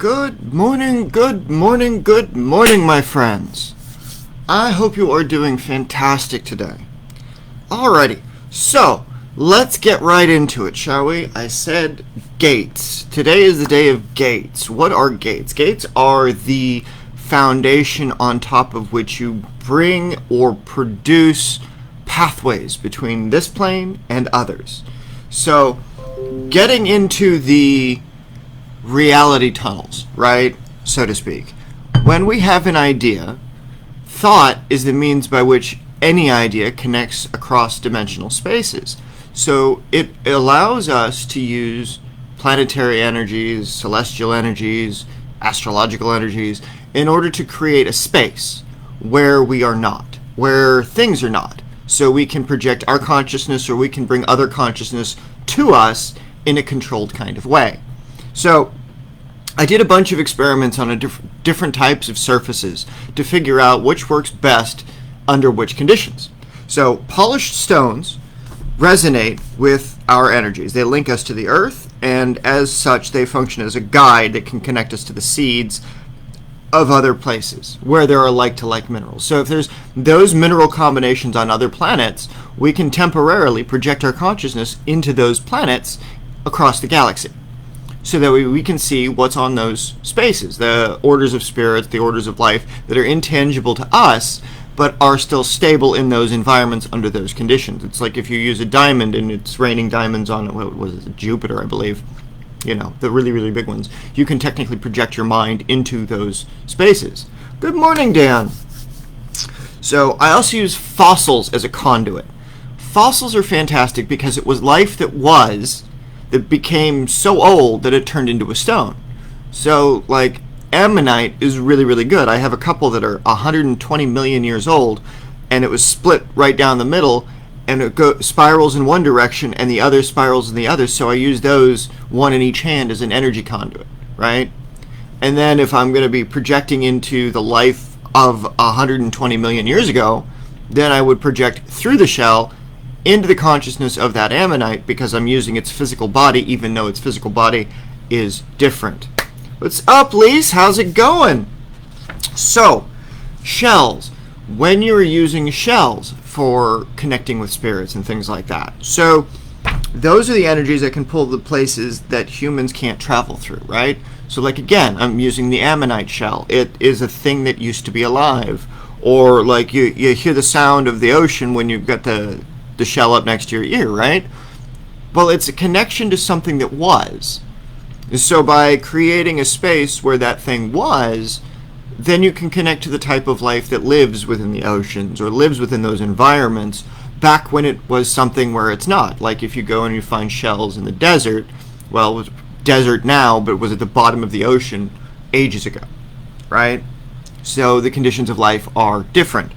Good morning, good morning, good morning, my friends. I hope you are doing fantastic today. Alrighty, so let's get right into it, shall we? I said gates. Today is the day of gates. What are gates? Gates are the foundation on top of which you bring or produce pathways between this plane and others. So, getting into the reality tunnels, right, so to speak. When we have an idea, thought is the means by which any idea connects across dimensional spaces. So it allows us to use planetary energies, celestial energies, astrological energies, in order to create a space where we are not, where things are not. So we can project our consciousness, or we can bring other consciousness to us in a controlled kind of way. So I did a bunch of experiments on different types of surfaces to figure out which works best under which conditions. So polished stones resonate with our energies. They link us to the earth, and as such they function as a guide that can connect us to the seeds of other places where there are like-to-like minerals. So if there's those mineral combinations on other planets, we can temporarily project our consciousness into those planets across the galaxy, so that we can see what's on those spaces, the orders of spirits, the orders of life that are intangible to us, but are still stable in those environments under those conditions. It's like if you use a diamond and it's raining diamonds on, what was it, Jupiter, I believe, you know, the really, really big ones. You can technically project your mind into those spaces. Good morning, Dan. So I also use fossils as a conduit. Fossils are fantastic because it was life that became so old that it turned into a stone. So, like, ammonite is really, really good. I have a couple that are 120 million years old, and it was split right down the middle, and it spirals in one direction, and the other spirals in the other, so I use those, one in each hand, as an energy conduit, right? And then if I'm going to be projecting into the life of 120 million years ago, then I would project through the shell into the consciousness of that ammonite, because I'm using its physical body, even though its physical body is different. What's up, Lise? How's it going? So, shells. When you're using shells for connecting with spirits and things like that. So, those are the energies that can pull the places that humans can't travel through, right? So, like, again, I'm using the ammonite shell. It is a thing that used to be alive. Or, like, you hear the sound of the ocean when you've got the shell up next to your ear, right? Well, it's a connection to something that was. So by creating a space where that thing was, then you can connect to the type of life that lives within the oceans or lives within those environments back when it was something where it's not. Like if you go and you find shells in the desert, well, it was desert now, but it was at the bottom of the ocean ages ago, right? So the conditions of life are different.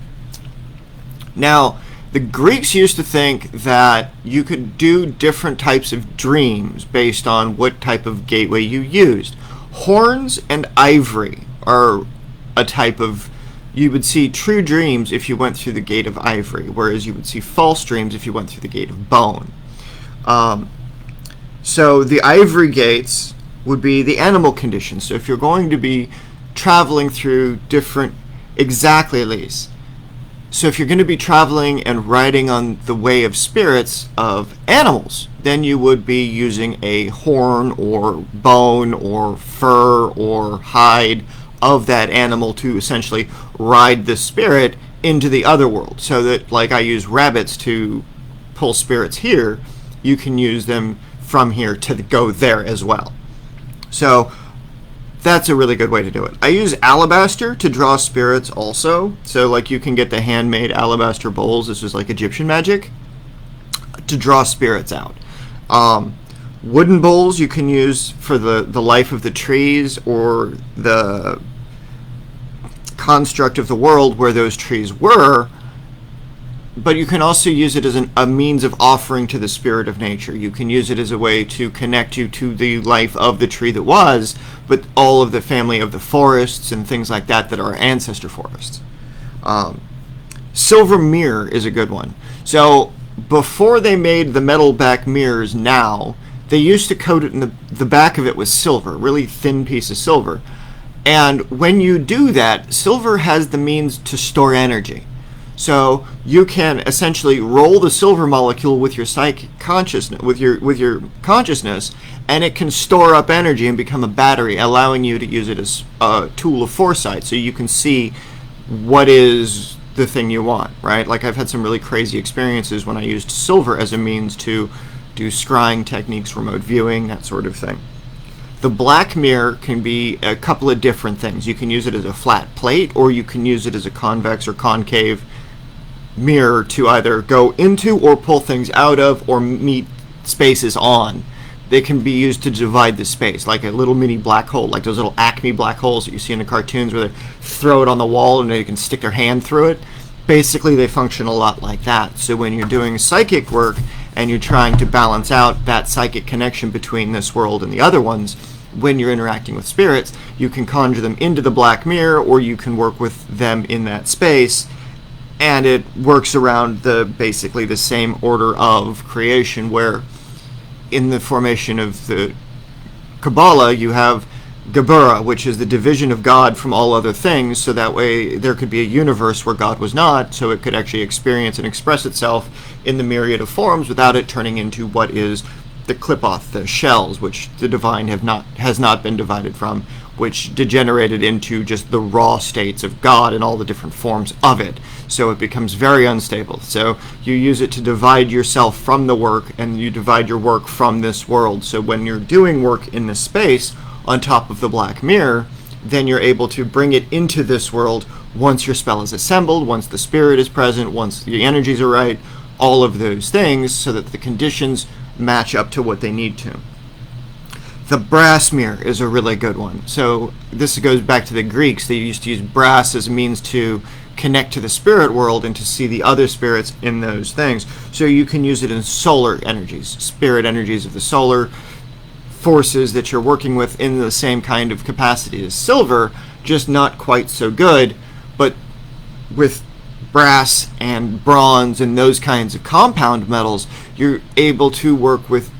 Now, the Greeks used to think that you could do different types of dreams based on what type of gateway you used. Horns and ivory are a type of... You would see true dreams if you went through the gate of ivory, whereas you would see false dreams if you went through the gate of bone. So the ivory gates would be the animal conditions. So if you're going to be traveling through different... Exactly, Elise. So if you're going to be traveling and riding on the way of spirits of animals, then you would be using a horn or bone or fur or hide of that animal to essentially ride the spirit into the other world. So that, like I use rabbits to pull spirits here, you can use them from here to go there as well. So that's a really good way to do it. I use alabaster to draw spirits also. So like you can get the handmade alabaster bowls. This is like Egyptian magic to draw spirits out. Wooden bowls you can use for the life of the trees or the construct of the world where those trees were. But you can also use it as a means of offering to the spirit of nature. You can use it as a way to connect you to the life of the tree that was, but all of the family of the forests and things like that that are ancestor forests. Silver mirror is a good one. So before they made the metal back mirrors now, they used to coat it in the back of it with silver, really thin piece of silver. And when you do that, silver has the means to store energy. So you can essentially roll the silver molecule with your psychic consciousness, with your consciousness, and it can store up energy and become a battery, allowing you to use it as a tool of foresight, so you can see what is the thing you want, right? Like, I've had some really crazy experiences when I used silver as a means to do scrying techniques, remote viewing, that sort of thing. The black mirror can be a couple of different things. You can use it as a flat plate, or you can use it as a convex or concave mirror to either go into or pull things out of or meet spaces on. They can be used to divide the space, like a little mini black hole, like those little Acme black holes that you see in the cartoons where they throw it on the wall and they can stick their hand through it. Basically, they function a lot like that. So when you're doing psychic work and you're trying to balance out that psychic connection between this world and the other ones, when you're interacting with spirits, you can conjure them into the black mirror, or you can work with them in that space, and it works around basically the same order of creation, where in the formation of the Kabbalah, you have Geburah, which is the division of God from all other things, so that way there could be a universe where God was not, so it could actually experience and express itself in the myriad of forms without it turning into what is the Qliphoth, the shells, which the divine has not been divided from, which degenerated into just the raw states of God and all the different forms of it. So it becomes very unstable. So you use it to divide yourself from the work, and you divide your work from this world. So when you're doing work in this space on top of the black mirror, then you're able to bring it into this world once your spell is assembled, once the spirit is present, once the energies are right, all of those things, so that the conditions match up to what they need to. The brass mirror is a really good one. So this goes back to the Greeks. They used to use brass as a means to connect to the spirit world and to see the other spirits in those things. So you can use it in solar energies, spirit energies of the solar forces that you're working with in the same kind of capacity as silver, just not quite so good. But with brass and bronze and those kinds of compound metals, you're able to work with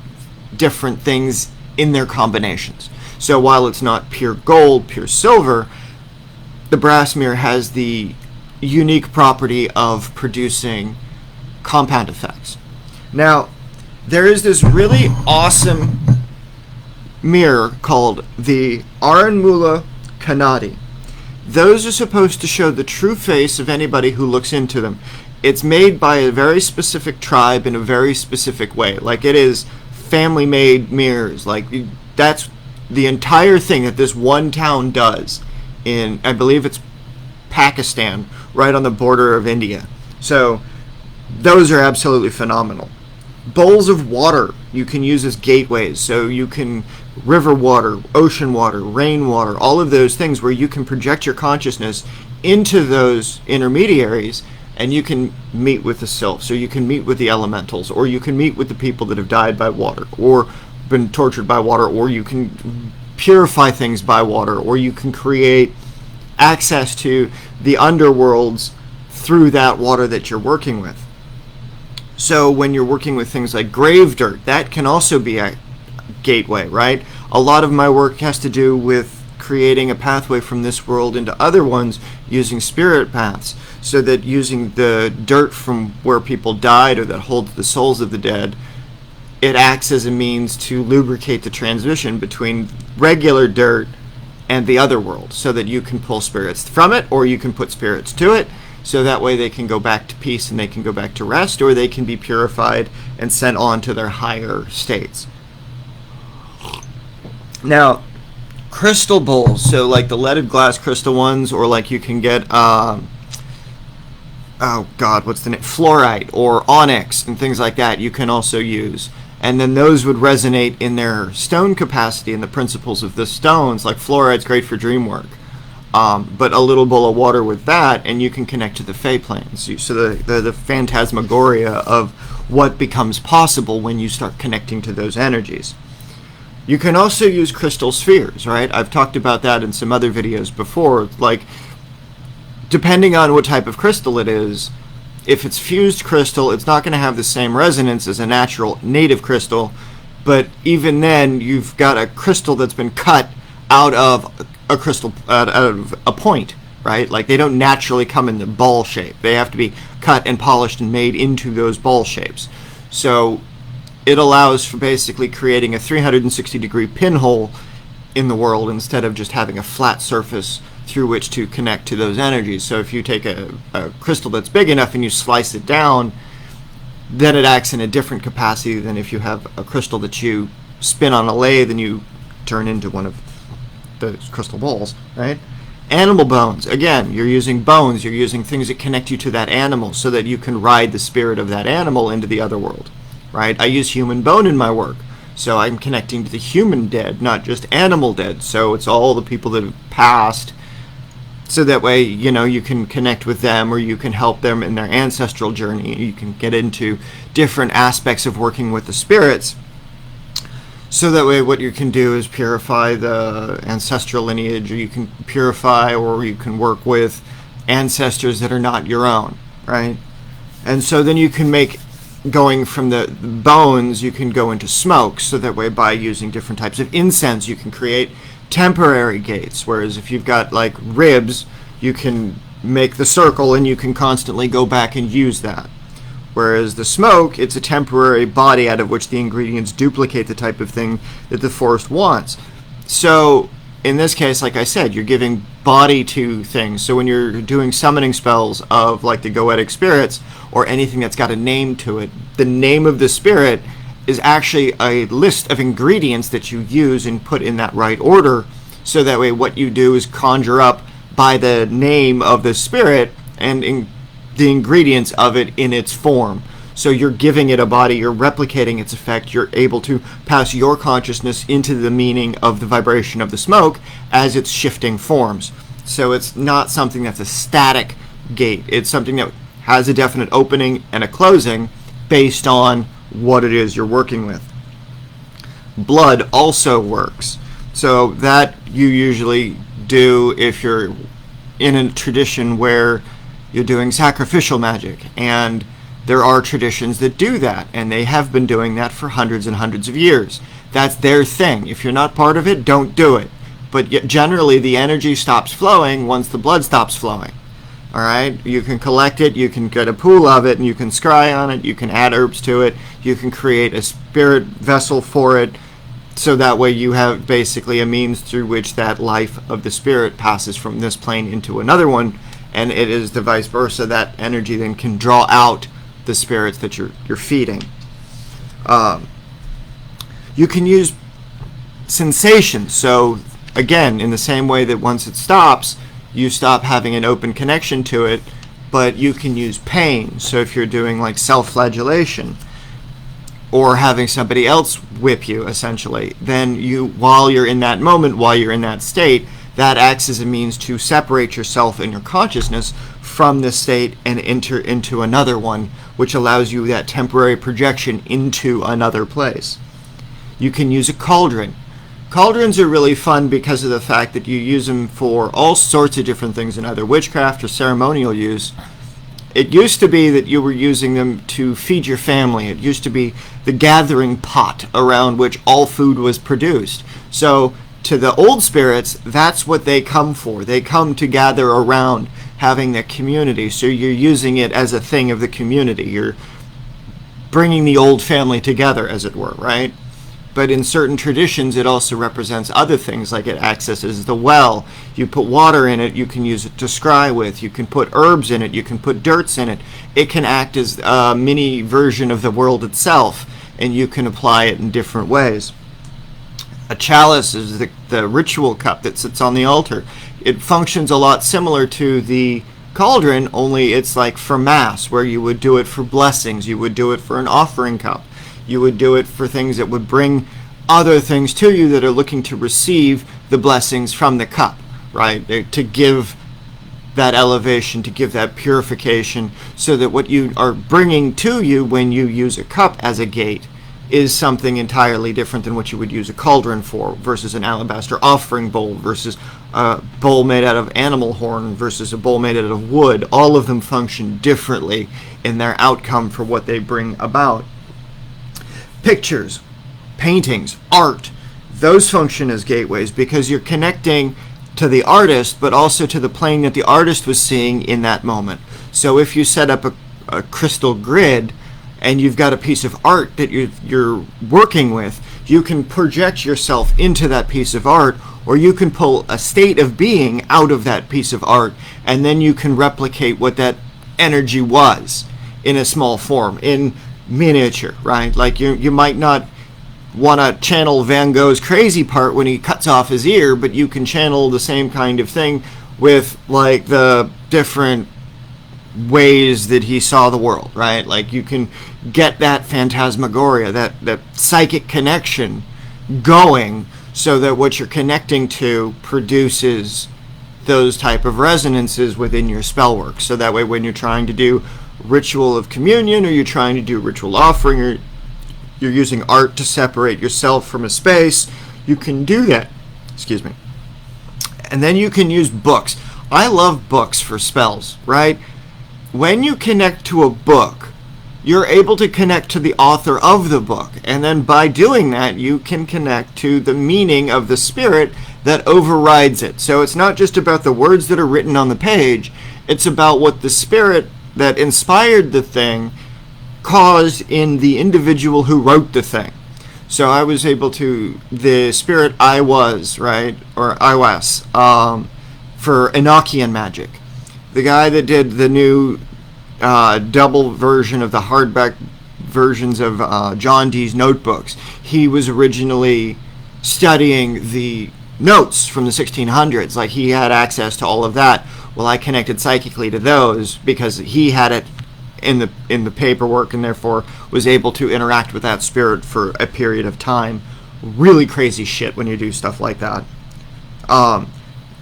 different things in their combinations. So while it's not pure gold, pure silver, the brass mirror has the unique property of producing compound effects. Now, there is this really awesome mirror called the Aranmula Kanadi. Those are supposed to show the true face of anybody who looks into them. It's made by a very specific tribe in a very specific way. Like, it is family-made mirrors. Like, that's the entire thing that this one town does in, I believe it's Pakistan, right on the border of India. So those are absolutely phenomenal. Bowls of water you can use as gateways. So you can river water, ocean water, rainwater, all of those things where you can project your consciousness into those intermediaries, and you can meet with the sylph. So you can meet with the elementals, or you can meet with the people that have died by water or been tortured by water, or you can purify things by water, or you can create access to the underworlds through that water that you're working with. So when you're working with things like grave dirt, that can also be a gateway, right? A lot of my work has to do with creating a pathway from this world into other ones using spirit paths, so that using the dirt from where people died, or that holds the souls of the dead, it acts as a means to lubricate the transition between regular dirt and the other world, so that you can pull spirits from it, or you can put spirits to it, so that way they can go back to peace and they can go back to rest, or they can be purified and sent on to their higher states. Now, crystal bowls, so like the leaded glass crystal ones, or like you can get fluorite or onyx and things like that, you can also use. And then those would resonate in their stone capacity and the principles of the stones. Like fluorite's great for dream work, but a little bowl of water with that, and you can connect to the Fey planes. So the phantasmagoria of what becomes possible when you start connecting to those energies. You can also use crystal spheres, right? I've talked about that in some other videos before. Like, depending on what type of crystal it is, if it's fused crystal, it's not going to have the same resonance as a natural native crystal, but even then you've got a crystal that's been cut out of a crystal, out of a point, right? Like, they don't naturally come in the ball shape. They have to be cut and polished and made into those ball shapes. So it allows for basically creating a 360-degree pinhole in the world instead of just having a flat surface through which to connect to those energies. So if you take a crystal that's big enough and you slice it down, then it acts in a different capacity than if you have a crystal that you spin on a lathe and you turn into one of those crystal balls, right? Animal bones, again, you're using bones, you're using things that connect you to that animal so that you can ride the spirit of that animal into the other world, right? I use human bone in my work, so I'm connecting to the human dead, not just animal dead. So it's all the people that have passed, so that way, you know, you can connect with them, or you can help them in their ancestral journey. You can get into different aspects of working with the spirits. So that way what you can do is purify the ancestral lineage, or you can purify, or you can work with ancestors that are not your own, right? And so then you can make, going from the bones, you can go into smoke. So that way, by using different types of incense, you can create temporary gates. Whereas if you've got like ribs, you can make the circle and you can constantly go back and use that. Whereas the smoke, it's a temporary body out of which the ingredients duplicate the type of thing that the forest wants. So in this case, like I said, you're giving body to things. So when you're doing summoning spells of like the Goetic spirits, or anything that's got a name to it, the name of the spirit is actually a list of ingredients that you use and put in that right order. So that way what you do is conjure up by the name of the spirit and the ingredients of it in its form. So you're giving it a body, you're replicating its effect, you're able to pass your consciousness into the meaning of the vibration of the smoke as it's shifting forms. So it's not something that's a static gate. It's something that has a definite opening and a closing based on what it is you're working with. Blood also works. So that you usually do if you're in a tradition where you're doing sacrificial magic, and there are traditions that do that, and they have been doing that for hundreds and hundreds of years. That's their thing. If you're not part of it, don't do it. But generally, the energy stops flowing once the blood stops flowing. All right? You can collect it, you can get a pool of it, and you can scry on it, you can add herbs to it, you can create a spirit vessel for it, so that way you have basically a means through which that life of the spirit passes from this plane into another one, and it is the vice versa. That energy then can draw out the spirits that you're feeding. You can use sensations. So again, in the same way that once it stops, you stop having an open connection to it, but you can use pain. So if you're doing like self-flagellation, or having somebody else whip you, essentially, then you, while you're in that moment, while you're in that state, that acts as a means to separate yourself and your consciousness from this state and enter into another one, which allows you that temporary projection into another place. You can use a cauldron. Cauldrons are really fun because of the fact that you use them for all sorts of different things in either witchcraft or ceremonial use. It used to be that you were using them to feed your family. It used to be the gathering pot around which all food was produced. So to the old spirits, that's what they come for. They come to gather around having the community. So you're using it as a thing of the community. You're bringing the old family together, as it were, right? But in certain traditions, it also represents other things, like it accesses the well. You put water in it, you can use it to scry with. You can put herbs in it, you can put dirts in it. It can act as a mini version of the world itself, and you can apply it in different ways. A chalice is the ritual cup that sits on the altar. It functions a lot similar to the cauldron, only it's like for mass, where you would do it for blessings. You would do it for an offering cup. You would do it for things that would bring other things to you that are looking to receive the blessings from the cup, right? To give that elevation, to give that purification, so that what you are bringing to you when you use a cup as a gate is something entirely different than what you would use a cauldron for, versus an alabaster offering bowl, versus a bowl made out of animal horn, versus a bowl made out of wood. All of them function differently in their outcome for what they bring about. Pictures. paintings, art, those function as gateways because you're connecting to the artist, but also to the plane that the artist was seeing in that moment. So if you set up a crystal grid and you've got a piece of art that you're working with, you can project yourself into that piece of art, or you can pull a state of being out of that piece of art, and then you can replicate what that energy was in a small form, in miniature, right? Like you might not want to channel Van Gogh's crazy part when he cuts off his ear, but you can channel the same kind of thing with like the different ways that he saw the world, right? Like you can get that phantasmagoria, that psychic connection going, so that what you're connecting to produces those type of resonances within your spell work. So that way when you're trying to do ritual of communion, or you're trying to do ritual offering, or you're using art to separate yourself from a space, you can do that. Excuse me. And then you can use books. I love books for spells, right? When you connect to a book, you're able to connect to the author of the book. And then by doing that, you can connect to the meaning of the spirit that overrides it. So it's not just about the words that are written on the page. It's about what the spirit that inspired the thing caused in the individual who wrote the thing. So I was able to, the spirit I was, right, or I was, for Enochian magic. The guy that did the new double version of the hardback versions of John Dee's notebooks, he was originally studying the notes from the 1600s. Like, he had access to all of that. Well, I connected psychically to those because he had it in the paperwork, and therefore was able to interact with that spirit for a period of time. Really crazy shit when you do stuff like that.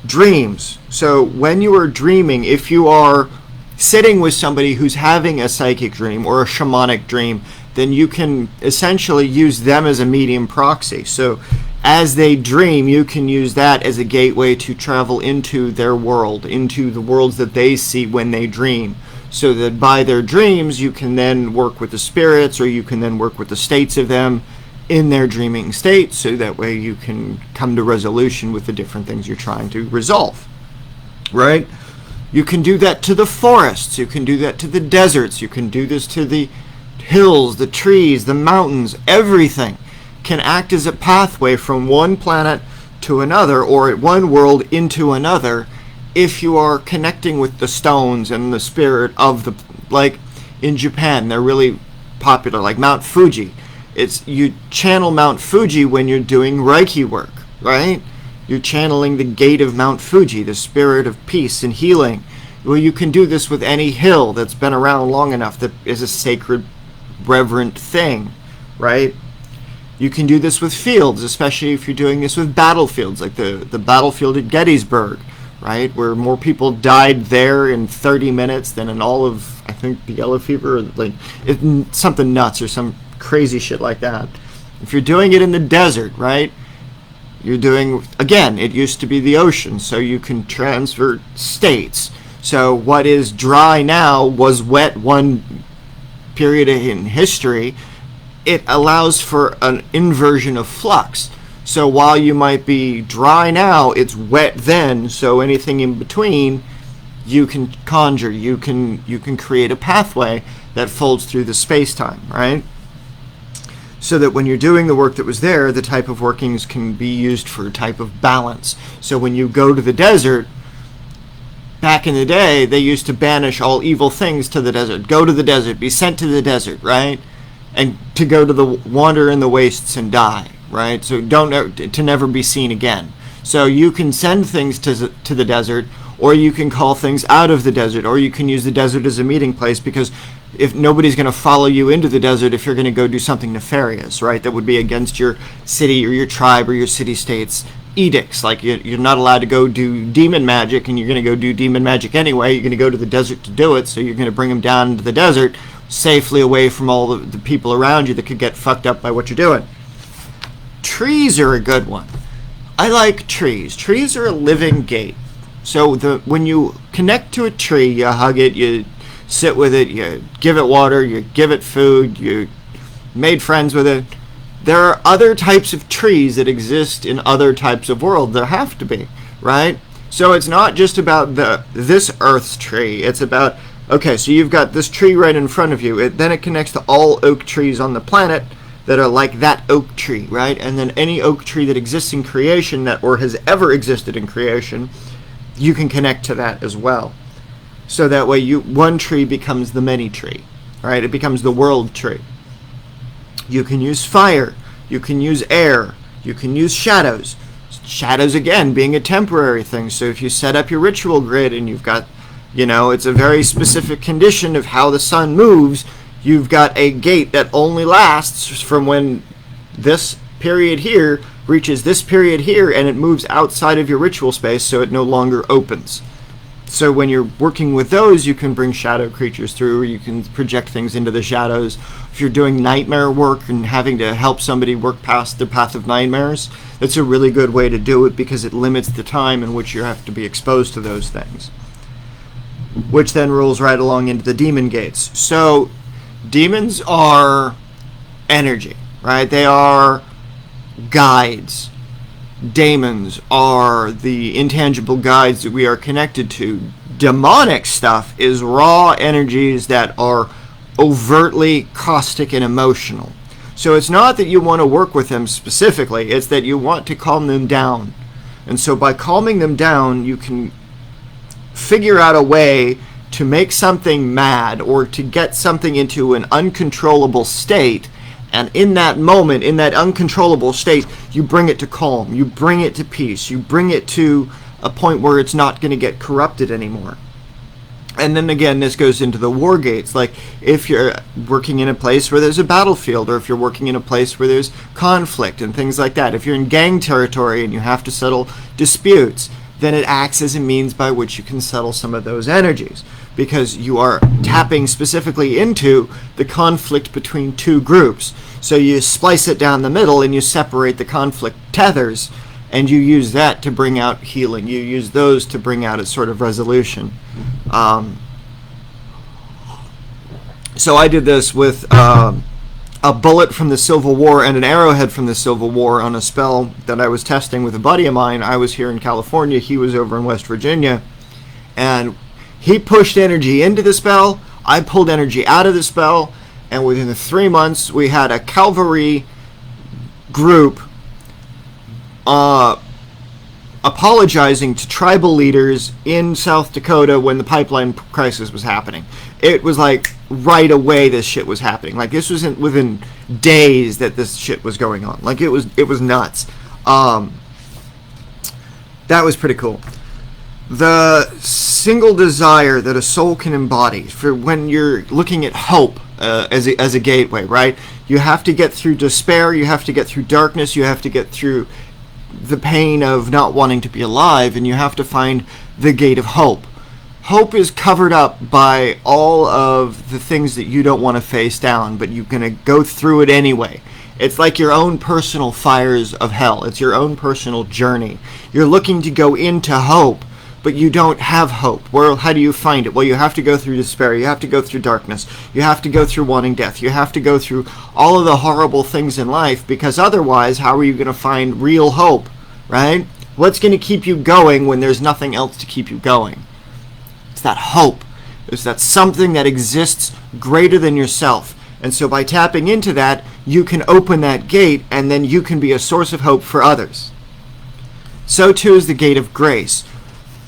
Dreams. So when you are dreaming, if you are sitting with somebody who's having a psychic dream or a shamanic dream, then you can essentially use them as a medium proxy. So as they dream, you can use that as a gateway to travel into their world, into the worlds that they see when they dream. So that by their dreams, you can then work with the spirits, or you can then work with the states of them in their dreaming state, so that way you can come to resolution with the different things you're trying to resolve, right? You can do that to the forests, you can do that to the deserts, you can do this to the hills, the trees, the mountains. Everything can act as a pathway from one planet to another, or one world into another, if you are connecting with the stones and the spirit of the, like in Japan, they're really popular, like Mount Fuji. It's, you channel Mount Fuji when you're doing Reiki work, right? You're channeling the gate of Mount Fuji, the spirit of peace and healing. Well, you can do this with any hill that's been around long enough that is a sacred, reverent thing, right? You can do this with fields, especially if you're doing this with battlefields, like the battlefield at Gettysburg, right? Where more people died there in 30 minutes than in all of, I think, the yellow fever, or like something nuts, or some crazy shit like that. If you're doing it in the desert, right? You're doing, again, it used to be the ocean, so you can transfer states. So what is dry now was wet one period in history. It allows for an inversion of flux. So while you might be dry now, it's wet then, so anything in between you can conjure, you can create a pathway that folds through the space-time, right? So that when you're doing the work that was there, the type of workings can be used for a type of balance. So when you go to the desert, back in the day, they used to banish all evil things to the desert. Go to the desert, be sent to the desert, right? And to go to the wander in the wastes and die, right? So to never be seen again. So you can send things to the desert, or you can call things out of the desert, or you can use the desert as a meeting place, because if nobody's going to follow you into the desert if you're going to go do something nefarious, right? That would be against your city or your tribe or your city-state's edicts. Like, you're not allowed to go do demon magic, and you're going to go do demon magic anyway. You're going to go to the desert to do it, so you're going to bring them down into the desert safely away from all the people around you that could get fucked up by what you're doing. Trees are a good one. I like trees. Trees are a living gate. So when you connect to a tree, you hug it, you sit with it, you give it water, you give it food, you made friends with it. there are other types of trees that exist in other types of world. There have to be, right? So it's not just about this Earth's tree. It's about, okay, so you've got this tree right in front of you. Then it connects to all oak trees on the planet that are like that oak tree, right? And then any oak tree that exists in creation or has ever existed in creation, you can connect to that as well. So that way one tree becomes the many tree, right? It becomes the world tree. You can use fire, you can use air, you can use shadows. Shadows, again, being a temporary thing. So if you set up your ritual grid and you've got, it's a very specific condition of how the sun moves, you've got a gate that only lasts from when this period here reaches this period here, and it moves outside of your ritual space, so it no longer opens. So when you're working with those, you can bring shadow creatures through, or you can project things into the shadows. If you're doing nightmare work and having to help somebody work past the path of nightmares, that's a really good way to do it, because it limits the time in which you have to be exposed to those things. Which then rolls right along into the demon gates. So demons are energy, right? They are guides. Daemons are the intangible guides that we are connected to. Demonic stuff is raw energies that are overtly caustic and emotional. So it's not that you want to work with them specifically, it's that you want to calm them down. And so by calming them down, you can figure out a way to make something mad or to get something into an uncontrollable state. And in that moment, in that uncontrollable state, you bring it to calm, you bring it to peace, you bring it to a point where it's not going to get corrupted anymore. And then again, this goes into the war gates. Like if you're working in a place where there's a battlefield, or if you're working in a place where there's conflict and things like that, if you're in gang territory and you have to settle disputes, then it acts as a means by which you can settle some of those energies, because you are tapping specifically into the conflict between two groups. So you splice it down the middle and you separate the conflict tethers, and you use that to bring out healing. You use those to bring out a sort of resolution. So I did this with a bullet from the Civil War and an arrowhead from the Civil War on a spell that I was testing with a buddy of mine. I was here in California, he was over in West Virginia, and he pushed energy into the spell, I pulled energy out of the spell, and within the 3 months we had a cavalry group apologizing to tribal leaders in South Dakota when the pipeline crisis was happening. It was like right away this shit was happening. Like this was within days that this shit was going on. Like it was nuts. That was pretty cool. The single desire that a soul can embody for when you're looking at hope as a gateway, right? You have to get through despair, you have to get through darkness, you have to get through the pain of not wanting to be alive, and you have to find the gate of hope. Hope is covered up by all of the things that you don't want to face down, but you're going to go through it anyway. It's like your own personal fires of hell. It's your own personal journey. You're looking to go into hope, but you don't have hope. Well, how do you find it? Well, you have to go through despair. You have to go through darkness. You have to go through wanting death. You have to go through all of the horrible things in life, because otherwise, how are you going to find real hope, right? What's going to keep you going when there's nothing else to keep you going? It's that hope. It's that something that exists greater than yourself. And so by tapping into that, you can open that gate, and then you can be a source of hope for others. So too is the gate of grace.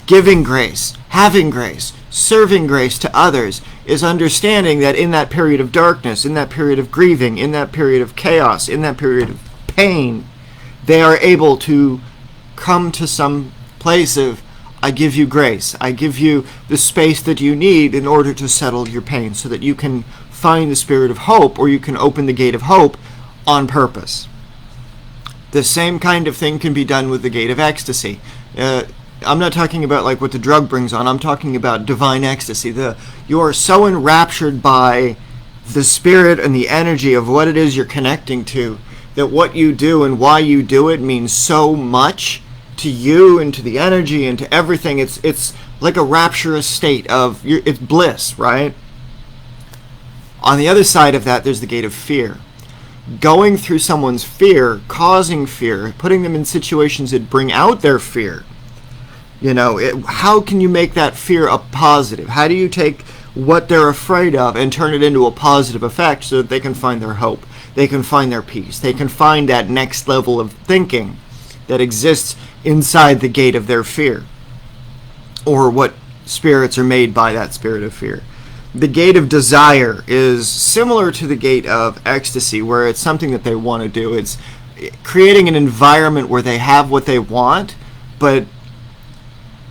Giving grace, having grace, serving grace to others is understanding that in that period of darkness, in that period of grieving, in that period of chaos, in that period of pain, they are able to come to some place of, I give you grace. I give you the space that you need in order to settle your pain, so that you can find the spirit of hope, or you can open the gate of hope on purpose. The same kind of thing can be done with the gate of ecstasy. I'm not talking about like what the drug brings on. I'm talking about divine ecstasy. You are so enraptured by the spirit and the energy of what it is you're connecting to, that what you do and why you do it means so much to you and to the energy and to everything. It's like a rapturous state of it's bliss, right? On the other side of that, there's the gate of fear. going through someone's fear, causing fear, putting them in situations that bring out their fear. How can you make that fear a positive? How do you take what they're afraid of and turn it into a positive effect so that they can find their hope, they can find their peace, they can find that next level of thinking that exists inside the gate of their fear, or what spirits are made by that spirit of fear. The gate of desire is similar to the gate of ecstasy, where it's something that they want to do. It's creating an environment where they have what they want, but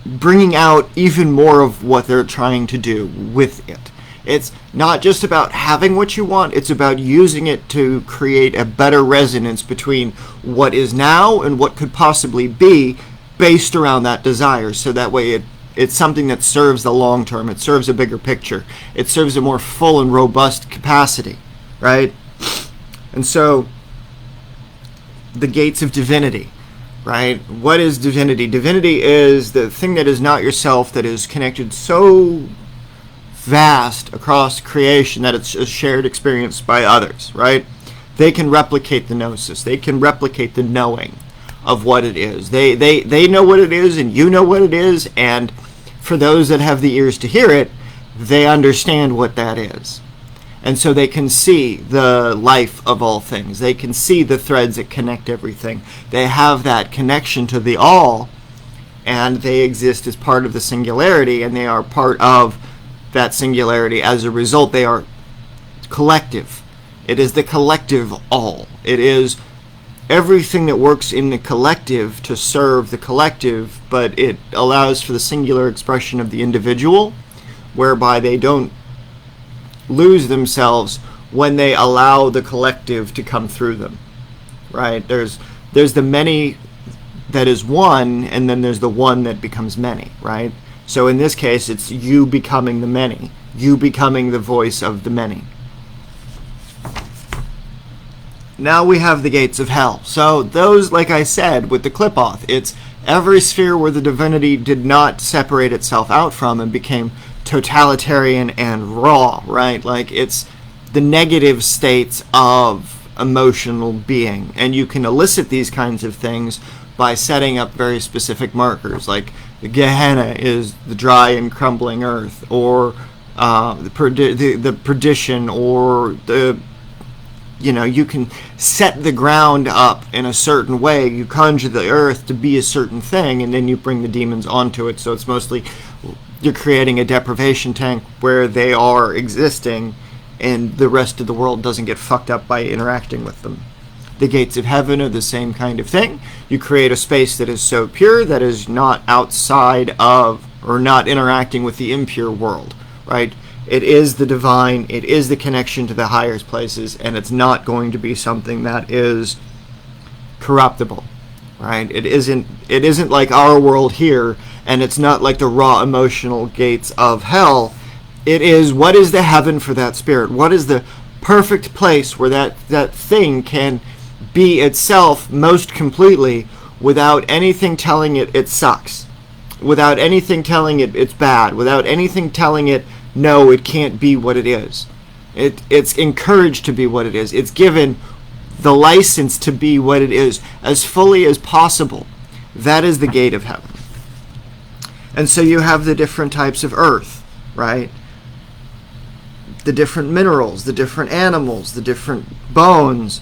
bringing out even more of what they're trying to do with it. It's not just about having what you want, it's about using it to create a better resonance between what is now and what could possibly be based around that desire. So that way it's something that serves the long term, it serves a bigger picture, it serves a more full and robust capacity, right? And so the gates of divinity. Right? What is divinity? Divinity is the thing that is not yourself, that is connected so vast across creation that it's a shared experience by others, right? They can replicate the gnosis. They can replicate the knowing of what it is. They know what it is, and you know what it is, and for those that have the ears to hear it, they understand what that is. And so they can see the life of all things. They can see the threads that connect everything. They have that connection to the all, and they exist as part of the singularity, and they are part of that singularity. As a result, they are collective. It is the collective all. It is everything that works in the collective to serve the collective, but it allows for the singular expression of the individual, whereby they don't lose themselves when they allow the collective to come through them, right? There's the many that is one, and then there's the one that becomes many, right? So in this case, it's you becoming the many, you becoming the voice of the many. Now we have the gates of hell. So those, like I said, with the Qliphoth, it's every sphere where the divinity did not separate itself out from and became totalitarian and raw, right? Like, it's the negative states of emotional being, and you can elicit these kinds of things by setting up very specific markers, like the Gehenna is the dry and crumbling earth, or the perdition, or the you can set the ground up in a certain way. You conjure the earth to be a certain thing, and then you bring the demons onto it. So it's mostly you're creating a deprivation tank where they are existing, and the rest of the world doesn't get fucked up by interacting with them. The gates of heaven are the same kind of thing. You create a space that is so pure that is not outside of or not interacting with the impure world, right? It is the divine, it is the connection to the higher places, and it's not going to be something that is corruptible, right? It isn't like our world here, and it's not like the raw emotional gates of hell. It is, what is the heaven for that spirit? What is the perfect place where that thing can be itself most completely without anything telling it it sucks, without anything telling it it's bad, without anything telling it no, it can't be what it is. It's encouraged to be what it is. It's given the license to be what it is as fully as possible. That is the gate of heaven. And so you have the different types of earth, right? The different minerals, the different animals, the different bones.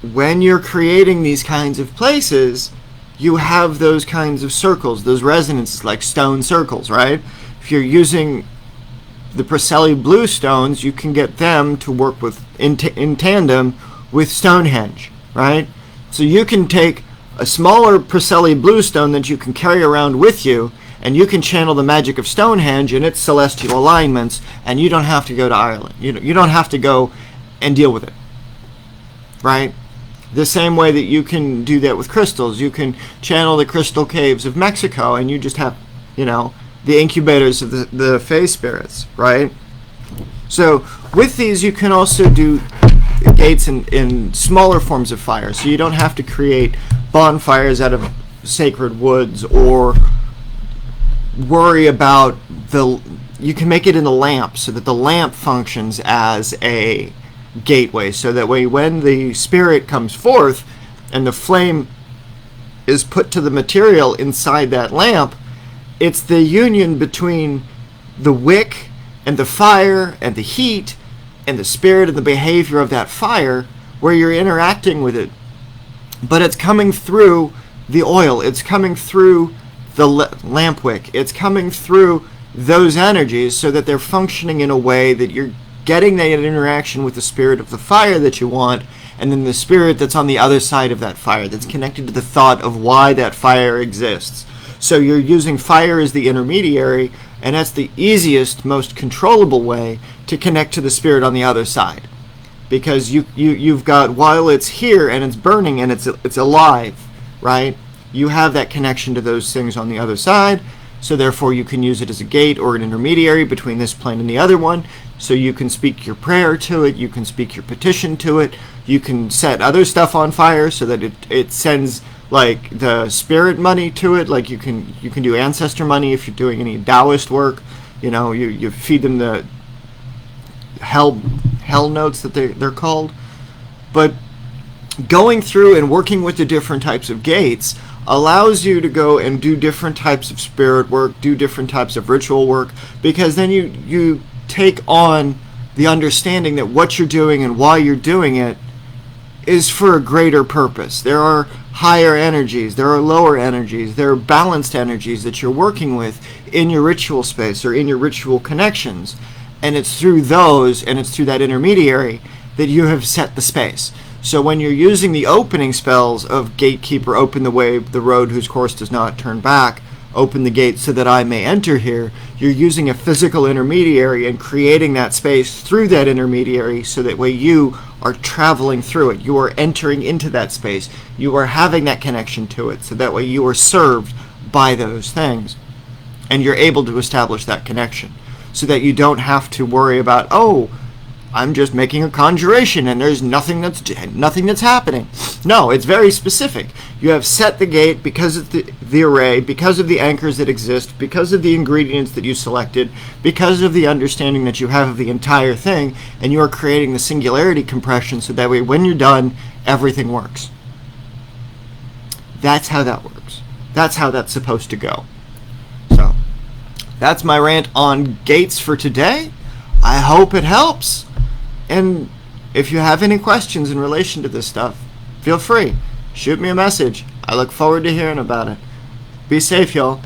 When you're creating these kinds of places, you have those kinds of circles, those resonances, like stone circles, right? If you're using the Preseli blue stones, you can get them to work with in tandem with Stonehenge, right? So you can take a smaller Preseli blue stone that you can carry around with you, and you can channel the magic of Stonehenge and its celestial alignments, and you don't have to go to Ireland. You don't have to go and deal with it, right? The same way that you can do that with crystals. You can channel the crystal caves of Mexico, and you just have, the incubators of the Fey spirits, right? So with these, you can also do gates in smaller forms of fire. So you don't have to create bonfires out of sacred woods, or worry about you can make it in a lamp, so that the lamp functions as a gateway, so that way when the spirit comes forth and the flame is put to the material inside that lamp, it's the union between the wick and the fire and the heat and the spirit and the behavior of that fire where you're interacting with it. But it's coming through the oil, it's coming through the lamp wick, it's coming through those energies, so that they're functioning in a way that you're getting that interaction with the spirit of the fire that you want, and then the spirit that's on the other side of that fire, that's connected to the thought of why that fire exists. So you're using fire as the intermediary, and that's the easiest, most controllable way to connect to the spirit on the other side. Because you've got, while it's here and it's burning and it's alive, right? You have that connection to those things on the other side, so therefore you can use it as a gate or an intermediary between this plane and the other one. So you can speak your prayer to it, you can speak your petition to it, you can set other stuff on fire so that it sends like the spirit money to it. Like you can do ancestor money if you're doing any Taoist work. You know, you feed them the hell notes that they're called. But going through and working with the different types of gates allows you to go and do different types of spirit work, do different types of ritual work, because then you take on the understanding that what you're doing and why you're doing it is for a greater purpose. There are higher energies, there are lower energies, there are balanced energies that you're working with in your ritual space or in your ritual connections, and it's through those and it's through that intermediary that you have set the space. So when you're using the opening spells of Gatekeeper, open the way, the road whose course does not turn back, open the gate so that I may enter here, you're using a physical intermediary and creating that space through that intermediary, so that way you are traveling through it. You are entering into that space. You are having that connection to it, so that way you are served by those things. And you're able to establish that connection, so that you don't have to worry about, oh, I'm just making a conjuration and there's nothing that's happening. No, it's very specific. You have set the gate because of the array, because of the anchors that exist, because of the ingredients that you selected, because of the understanding that you have of the entire thing, and you are creating the singularity compression, so that way when you're done, everything works. That's how that works. That's how that's supposed to go. So, that's my rant on gates for today. I hope it helps. And if you have any questions in relation to this stuff, feel free. Shoot me a message. I look forward to hearing about it. Be safe, y'all.